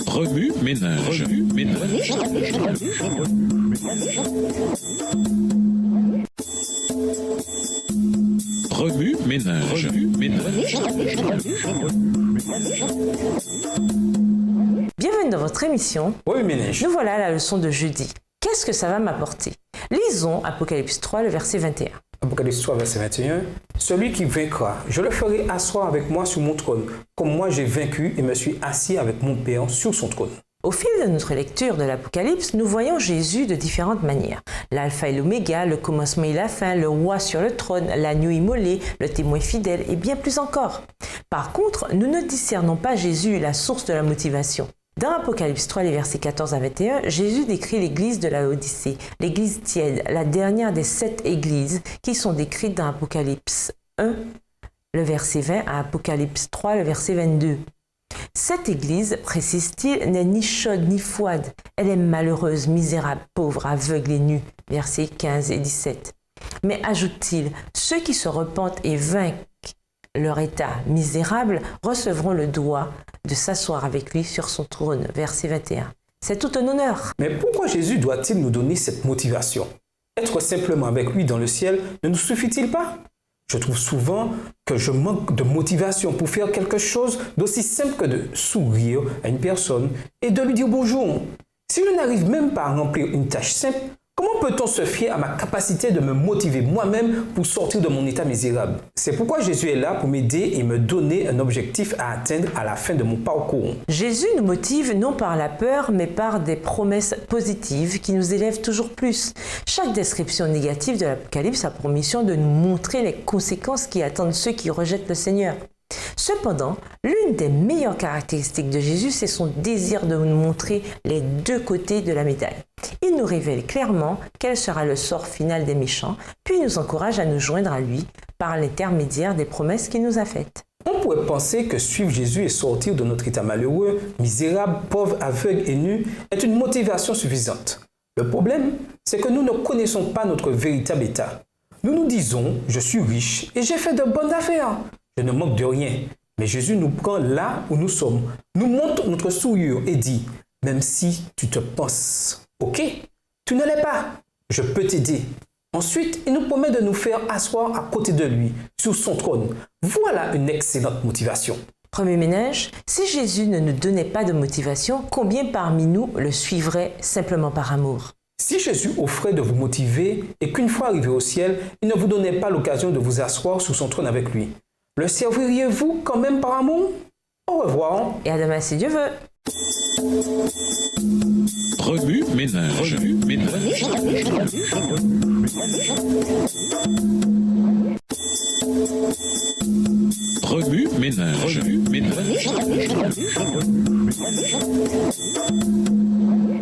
Remue ménage. Remue ménage. Bienvenue dans votre émission. Remue ménage. Nous voilà à la leçon de jeudi. Qu'est-ce que ça va m'apporter? Lisons Apocalypse 3, le verset 21. Apocalypse 3, verset 21. Celui qui vaincra, je le ferai asseoir avec moi sur mon trône, comme moi j'ai vaincu et me suis assis avec mon Père sur son trône. Au fil de notre lecture de l'Apocalypse, nous voyons Jésus de différentes manières. L'alpha et l'oméga, le commencement et la fin, le roi sur le trône, l'agneau immolé, le témoin fidèle et bien plus encore. Par contre, nous ne discernons pas Jésus, la source de la motivation. Dans Apocalypse 3, les versets 14 à 21, Jésus décrit l'église de la Odyssée, l'église tiède, la dernière des 7 églises qui sont décrites dans Apocalypse 1, le verset 20 à Apocalypse 3, le verset 22. Cette église, précise-t-il, n'est ni chaude ni froide. Elle est malheureuse, misérable, pauvre, aveugle et nue. Versets 15 et 17. Mais ajoute-t-il, ceux qui se repentent et vainquent leur état misérable recevront le droit de s'asseoir avec lui sur son trône. Verset 21. C'est tout un honneur. Mais pourquoi Jésus doit-il nous donner cette motivation? Être simplement avec lui dans le ciel ne nous suffit-il pas? Je trouve souvent que je manque de motivation pour faire quelque chose d'aussi simple que de sourire à une personne et de lui dire bonjour. Si je n'arrive même pas à remplir une tâche simple, comment peut-on se fier à ma capacité de me motiver moi-même pour sortir de mon état misérable? C'est pourquoi Jésus est là pour m'aider et me donner un objectif à atteindre à la fin de mon parcours. Jésus nous motive non par la peur, mais par des promesses positives qui nous élèvent toujours plus. Chaque description négative de l'Apocalypse a pour mission de nous montrer les conséquences qui attendent ceux qui rejettent le Seigneur. Cependant, l'une des meilleures caractéristiques de Jésus, c'est son désir de nous montrer les deux côtés de la médaille. Il nous révèle clairement quel sera le sort final des méchants, puis il nous encourage à nous joindre à lui par l'intermédiaire des promesses qu'il nous a faites. On pourrait penser que suivre Jésus et sortir de notre état malheureux, misérable, pauvre, aveugle et nu est une motivation suffisante. Le problème, c'est que nous ne connaissons pas notre véritable état. Nous nous disons « je suis riche et j'ai fait de bonnes affaires ». Je ne manque de rien. Mais Jésus nous prend là où nous sommes, nous montre notre souillure et dit « Même si tu te penses, ok, tu ne l'es pas, je peux t'aider. » Ensuite, il nous promet de nous faire asseoir à côté de lui, sur son trône. Voilà une excellente motivation. Premier ménage, si Jésus ne nous donnait pas de motivation, combien parmi nous le suivraient simplement par amour? Si Jésus offrait de vous motiver et qu'une fois arrivé au ciel, il ne vous donnait pas l'occasion de vous asseoir sur son trône avec lui, le serviriez-vous quand même par amour? Au revoir. Et à demain si Dieu veut. Remue ménage. Remue ménage.